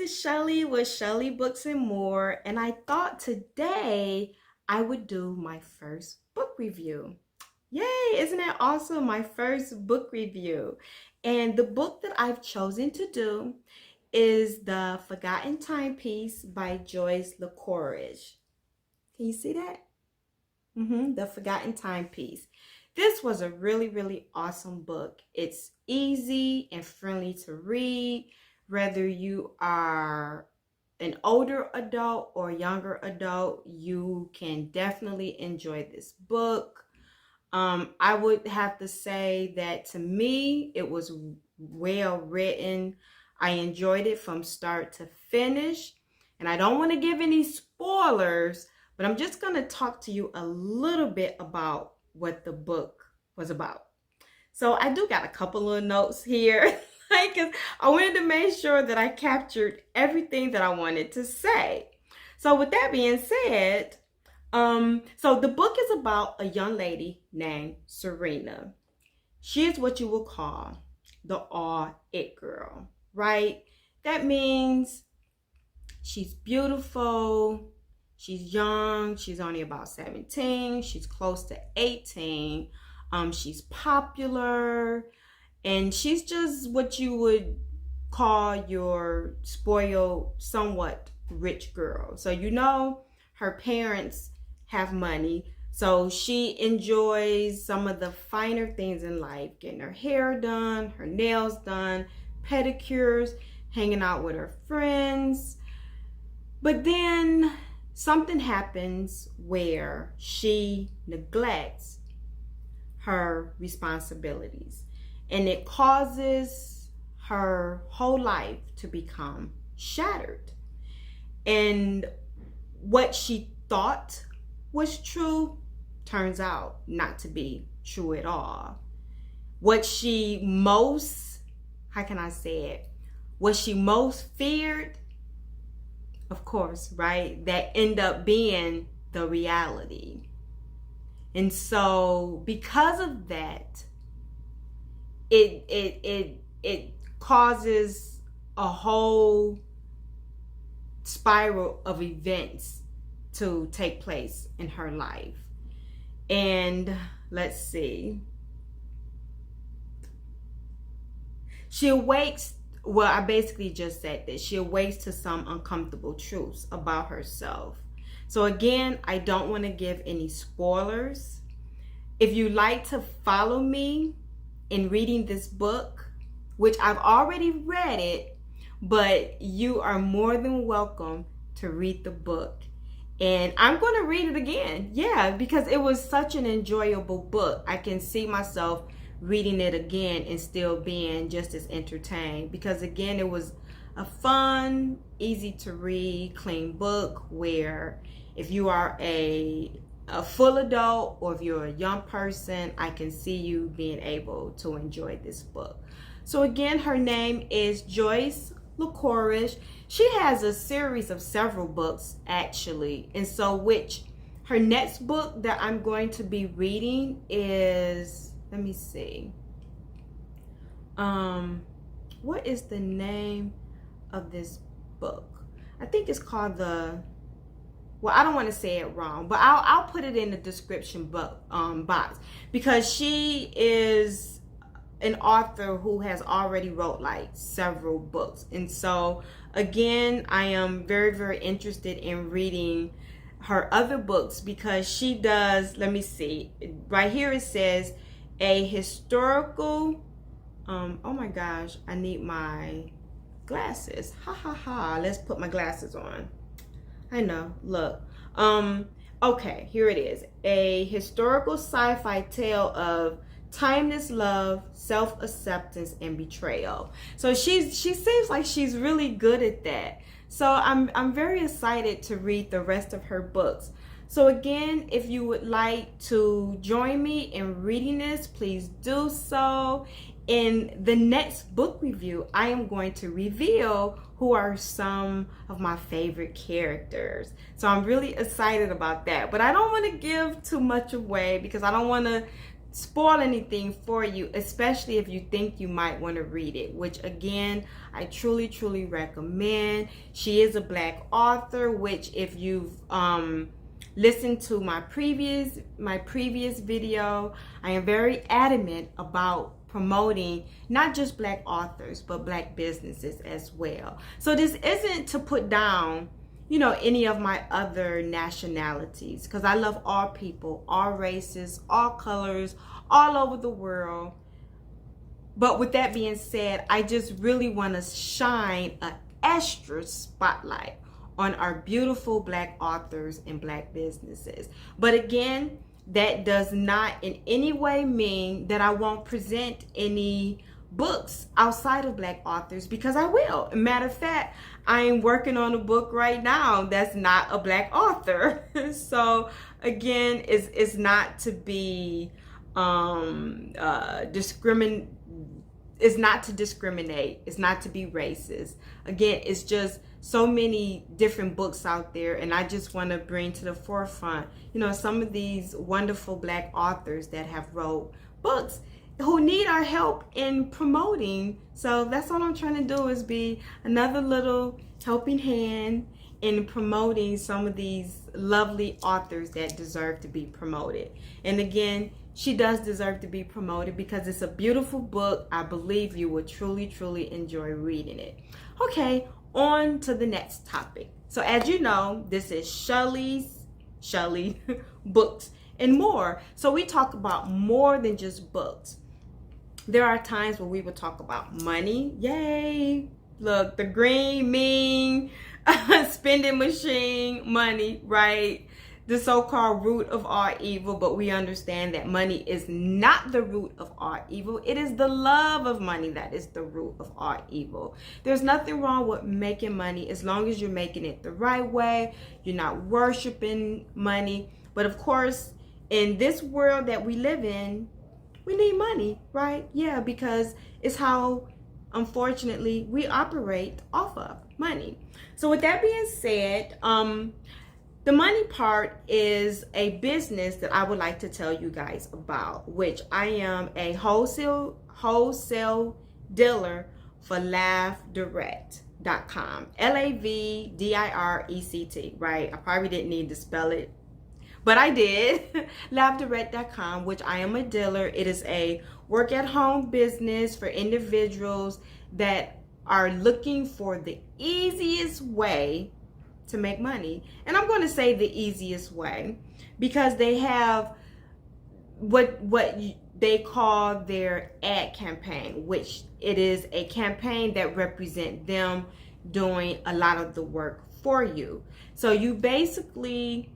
is Shelly with Shelly Books and More, and I thought today I would do my first book review. Yay, isn't that awesome? My first book review. And the book that I've chosen to do is The Forgotten Timepiece by Joyce LaCourage. Can you see that? The Forgotten Timepiece. This was a really awesome book. It's easy and friendly to read, whether you are an older adult or younger adult. You can definitely enjoy this book. I would have to say that to me, it was well written. I enjoyed it from start to finish. And I don't want to give any spoilers, but I'm just going to talk to you a little bit about what the book was about. So I do got a couple of notes here because I wanted to make sure that I captured everything that I wanted to say. So with that being said, so the book is about a young lady named Serena. She is what you will call the all it girl, right? That means she's beautiful, she's young, she's only about 17, she's close to 18, she's popular, and she's just what you would call your spoiled, somewhat rich girl. So her parents have money, so she enjoys some of the finer things in life, getting her hair done, her nails done, pedicures, hanging out with her friends. But then something happens where she neglects her responsibilities, and it causes her whole life to become shattered. And what she thought was true turns out not to be true at all. What she most, how can I say it? What she most feared, of course, right? That end up being the reality. And so because of that, it causes a whole spiral of events to take place in her life. And let's see. She awakes, well, I basically just said this. She awakes to some uncomfortable truths about herself. So again, I don't want to give any spoilers. If you like to follow me in reading this book, which I've already read it, but you are more than welcome to read the book. And I'm going to read it again. Yeah, because it was such an enjoyable book. I can see myself reading it again and still being just as entertained, because again, it was a fun, easy to read, clean book where if you are a full adult or if you're a young person, I can see you being able to enjoy this book. So again, her name is Joyce LaCourage. She has a series of several books actually, and so which her next book that I'm going to be reading is, let me see, what is the name of this book? I think it's called well, I don't want to say it wrong, but I'll put it in the description box, because she is an author who has already wrote like several books. And so again, I am very interested in reading her other books, because she does, let me see, right here it says a historical, oh my gosh, I need my glasses, let's put my glasses on. I know, look. Okay, here it is. A historical sci-fi tale of timeless love, self-acceptance, and betrayal. So she seems like she's really good at that. So I'm very excited to read the rest of her books. So again, if you would like to join me in reading this, please do so. In the next book review, I am going to reveal who are some of my favorite characters. So I'm really excited about that. But I don't want to give too much away, because I don't want to spoil anything for you, especially if you think you might want to read it, which again, I truly recommend. She is a Black author, which if you've listened to my previous video, I am very adamant about promoting not just Black authors, but Black businesses as well. So this isn't to put down, you know, any of my other nationalities, because I love all people, all races, all colors, all over the world. But with that being said, I just really want to shine an extra spotlight on our beautiful Black authors and Black businesses. But again, that does not in any way mean that I won't present any books outside of Black authors, because I will. Matter of fact, I'm working on a book right now that's not a Black author. So again, it's not to be it's not to discriminate, it's not to be racist. Again, it's just so many different books out there, and I just want to bring to the forefront, you know, some of these wonderful Black authors that have wrote books who need our help in promoting. So that's all I'm trying to do, is be another little helping hand in promoting some of these lovely authors that deserve to be promoted. And again, she does deserve to be promoted because it's a beautiful book. I believe you will truly enjoy reading it. Okay, on to the next topic. So as you know, this is Shelly Books and More. So we talk about more than just books. There are times where we will talk about money. Yay! Look, the green mean spending machine, money, right? The so-called root of all evil, but we understand that money is not the root of all evil. It is the love of money that is the root of all evil. There's nothing wrong with making money as long as you're making it the right way. You're not worshiping money. But of course, in this world that we live in, we need money, right? Yeah, because it's how, unfortunately, we operate off of money. So with that being said, the money part is a business that I would like to tell you guys about, which I am a wholesale dealer for LavDirect.com. LavDirect, right? I probably didn't need to spell it, but I did. LavDirect.com, which I am a dealer. It is a work at home business for individuals that are looking for the easiest way to make money. And I'm going to say the easiest way because they have what they call their ad campaign, which it is a campaign that represents them doing a lot of the work for you. So you basically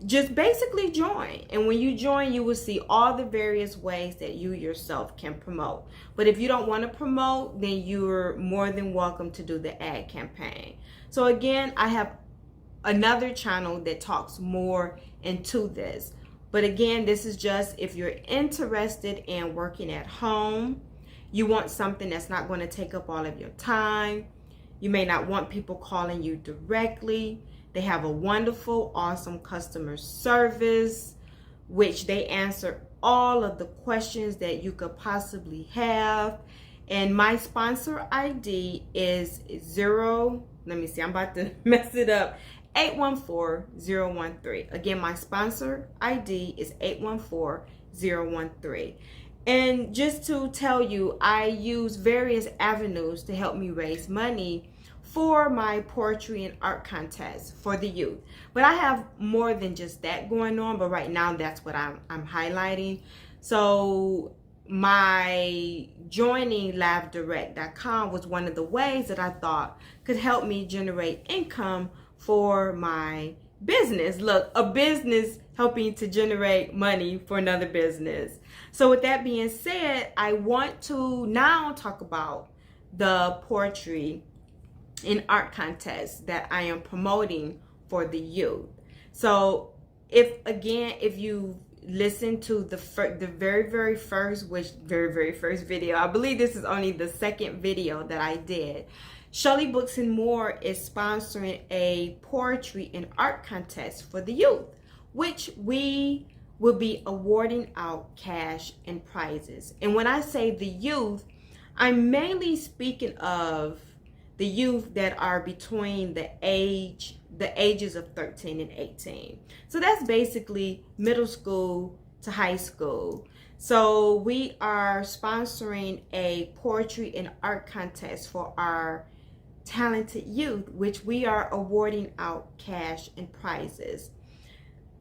join, and when you join, you will see all the various ways that you yourself can promote. But if you don't want to promote, then you're more than welcome to do the ad campaign. So again, I have another channel that talks more into this. But again, this is just if you're interested in working at home, you want something that's not going to take up all of your time. You may not want people calling you directly. They have a wonderful, awesome customer service, which they answer all of the questions that you could possibly have. And my sponsor ID is let me see, I'm about to mess it up, 814013. Again, my sponsor ID is 814013. And just to tell you, I use various avenues to help me raise money for my poetry and art contest for the youth. But I have more than just that going on, but right now that's what I'm highlighting. So my joining LavDirect.com was one of the ways that I thought could help me generate income for my business. Look, a business helping to generate money for another business. So with that being said, I want to now talk about the poetry and art contest that I am promoting for the youth. So if you listen to the very first video, I believe this is only the second video that I did. Shelly Books and More is sponsoring a poetry and art contest for the youth, which we will be awarding out cash and prizes. And when I say the youth, I'm mainly speaking of the youth that are between the ages of 13 and 18. So that's basically middle school to high school. So we are sponsoring a poetry and art contest for our talented youth, which we are awarding out cash and prizes.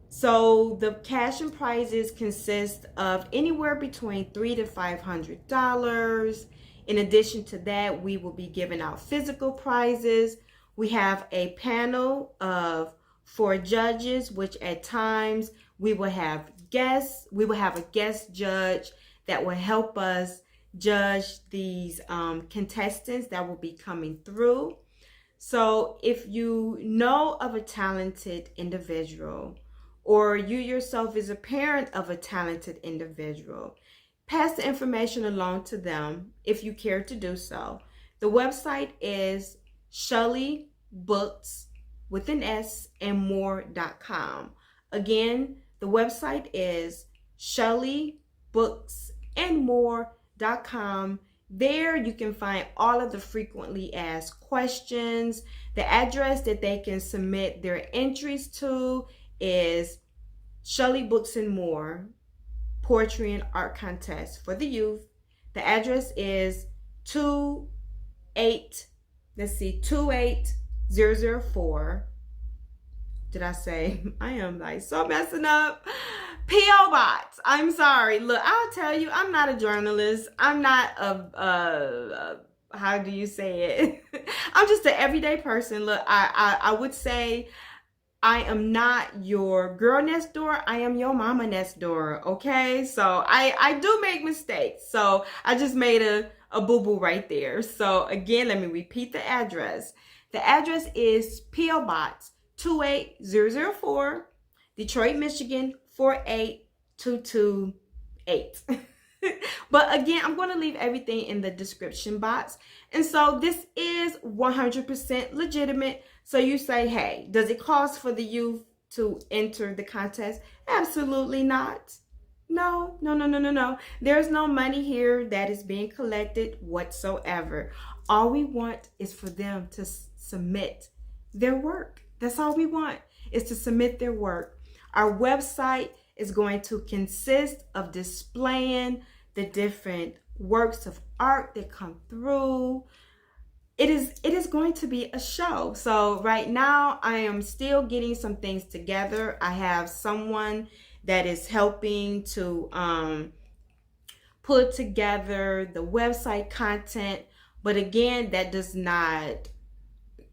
So the cash and prizes consist of anywhere between $300 to $500. In addition to that, we will be giving out physical prizes. We have a panel of 4 judges, which at times we will have guests. We will have a guest judge that will help us judge these contestants that will be coming through. So if you know of a talented individual, or you yourself is a parent of a talented individual, pass the information along to them if you care to do so. The website is Shelly Books with an S and more.com. Again, the website is Shelly Books and more.com. There you can find all of the frequently asked questions. The address that they can submit their entries to is Shelly Books and More Poetry and Art Contest for the youth. The address is 28004. Did I say? I am like so messing up. P.O. Box. I'm sorry. Look, I'll tell you, I'm not a journalist. I'm not how do you say it? I'm just an everyday person. Look, I would say I am not your girl next door. I am your mama next door. Okay. So I do make mistakes. So I just made a boo-boo right there. So again, let me repeat the address. The address is P.O. Box 28004, Detroit, Michigan 48228. But again, I'm going to leave everything in the description box. And so this is 100% legitimate. So you say, hey, does it cost for the youth to enter the contest? Absolutely not. No. There's no money here that is being collected whatsoever. All we want is for them to submit their work. That's all we want, is to submit their work. Our website is going to consist of displaying the different works of art that come through. It is going to be a show. So right now I am still getting some things together. I have someone that is helping to put together the website content. But again, that does not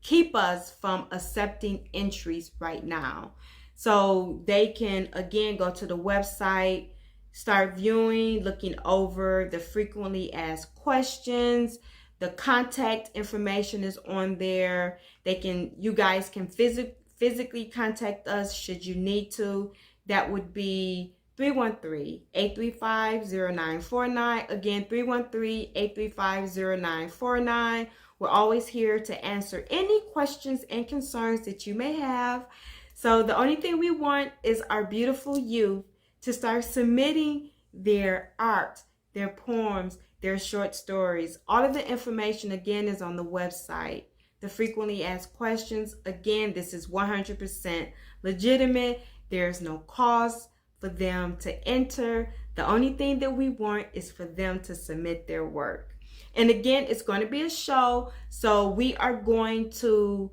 keep us from accepting entries right now. So they can, again, go to the website, start viewing, looking over the frequently asked questions. The contact information is on there. You guys can physically contact us should you need to. That would be 313-835-0949. Again, 313-835-0949. We're always here to answer any questions and concerns that you may have. So the only thing we want is our beautiful youth to start submitting their art, their poems, their short stories. All of the information, again, is on the website. The frequently asked questions, again, this is 100% legitimate. There's no cost for them to enter. The only thing that we want is for them to submit their work. And again, it's going to be a show. So we are going to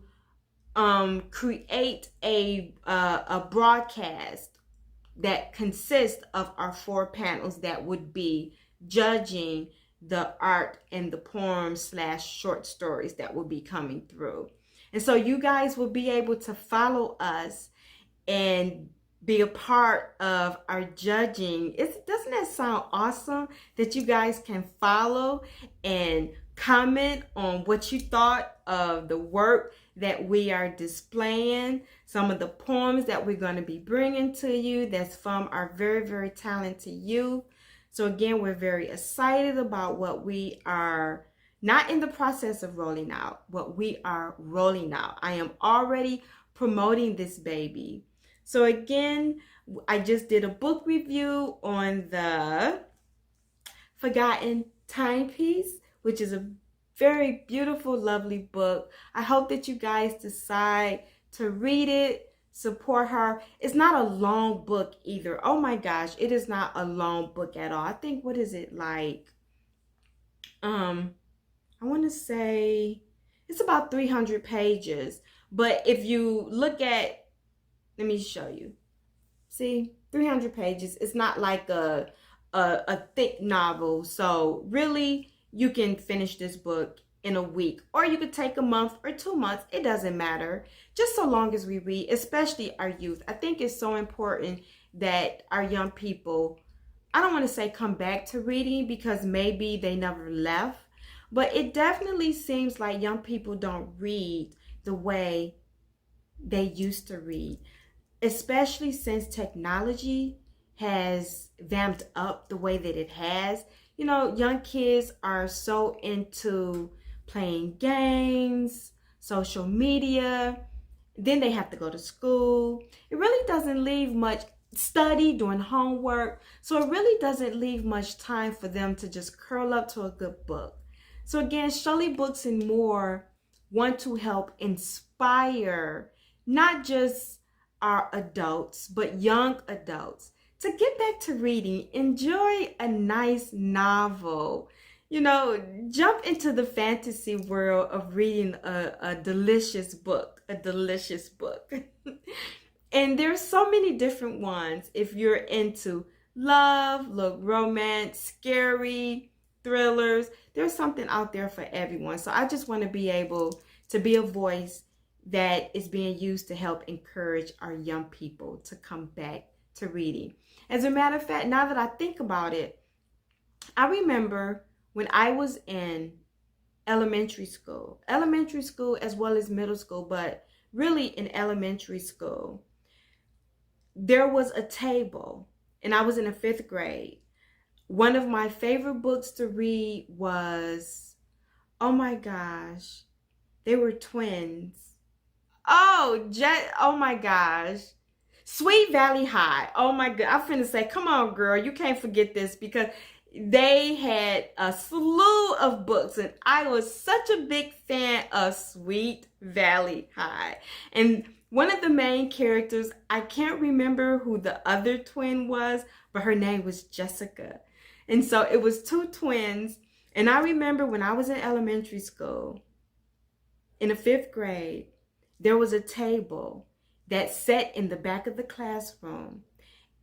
create a broadcast that consists of our 4 panels that would be judging the art and the poems / short stories that will be coming through. And so you guys will be able to follow us and be a part of our judging. Doesn't that sound awesome that you guys can follow and comment on what you thought of the work that we are displaying, some of the poems that we're going to be bringing to you that's from our very, very talented youth. So again, we're very excited about what we are not in the process of rolling out, what we are rolling out. I am already promoting this baby. So again, I just did a book review on the Forgotten Timepiece, which is a very beautiful, lovely book. I hope that you guys decide to read it, support her. It's not a long book either. Oh my gosh, it is not a long book at all. I think, what is it like? I want to say it's about 300 pages. But if you look at, let me show you. See, 300 pages. It's not like a thick novel. So really, you can finish this book in a week, or you could take a month or 2 months. It doesn't matter. Just so long as we read, especially our youth. I think it's so important that our young people, I don't want to say come back to reading because maybe they never left, but it definitely seems like young people don't read the way they used to read, especially since technology has vamped up the way that it has. You know, young kids are so into playing games, social media, then they have to go to school. It really doesn't leave much study, doing homework. So it really doesn't leave much time for them to just curl up to a good book. So again, Shelly Books and More want to help inspire not just our adults, but young adults to get back to reading. Enjoy a nice novel. You know, jump into the fantasy world of reading a delicious book, a delicious book. And there's so many different ones. If you're into love, romance, scary, thrillers, there's something out there for everyone. So I just want to be able to be a voice that is being used to help encourage our young people to come back to reading. As a matter of fact, now that I think about it, I remember when I was in elementary school as well as middle school, but really in elementary school, there was a table, and I was in the 5th grade. One of my favorite books to read was, oh my gosh, they were twins. Oh my gosh. Sweet Valley High. Oh my God. I'm finna say, come on, girl. You can't forget this because they had a slew of books, and I was such a big fan of Sweet Valley High. And one of the main characters, I can't remember who the other twin was, but her name was Jessica. And so it was 2 twins. And I remember when I was in elementary school, in the 5th grade, there was a table that sat in the back of the classroom,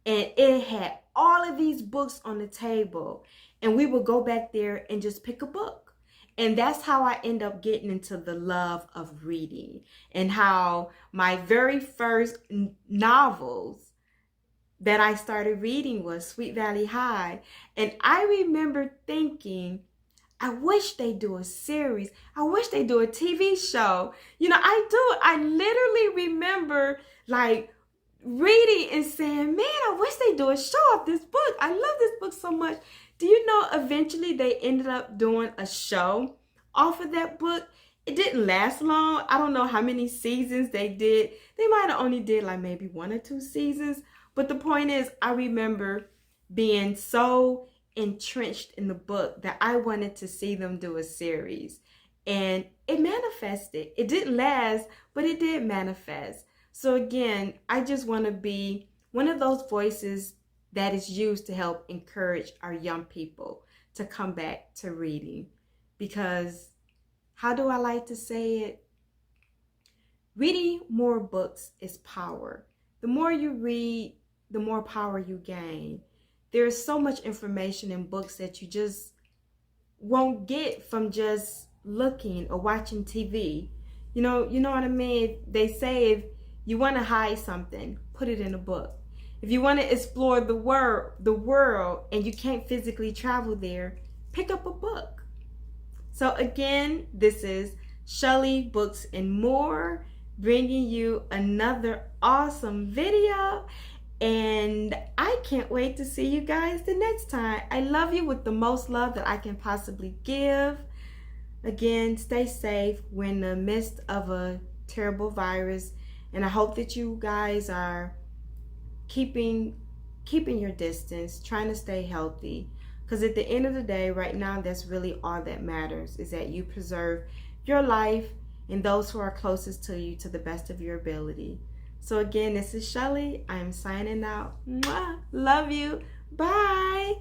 and it had all of these books on the table, and we would go back there and just pick a book. And that's how I end up getting into the love of reading, and how my very first novels that I started reading was Sweet Valley High. And I remember thinking, I wish they do a series. I wish they do a TV show. You know, I literally remember like reading and saying, man, I wish they do a show of this book. I love this book so much. Do you know eventually they ended up doing a show off of that book? It didn't last long. I don't know how many seasons they did. They might have only did like maybe 1 or 2 seasons. But the point is, I remember being so entrenched in the book that I wanted to see them do a series. And it manifested. It didn't last, but it did manifest. So again, I just want to be one of those voices that is used to help encourage our young people to come back to reading. Because how do I like to say it? Reading more books is power. The more you read, the more power you gain. There's so much information in books that you just won't get from just looking or watching TV. You know what I mean? They say if you want to hide something, put it in a book. If you want to explore the world and you can't physically travel there, pick up a book. So again, this is Shelly Books and More, bringing you another awesome video. And I can't wait to see you guys the next time. I love you with the most love that I can possibly give. Again, stay safe. We're in the midst of a terrible virus. And I hope that you guys are keeping your distance, trying to stay healthy. Because at the end of the day, right now, that's really all that matters, is that you preserve your life and those who are closest to you to the best of your ability. So again, this is Shelly. I am signing out. Mwah. Love you. Bye.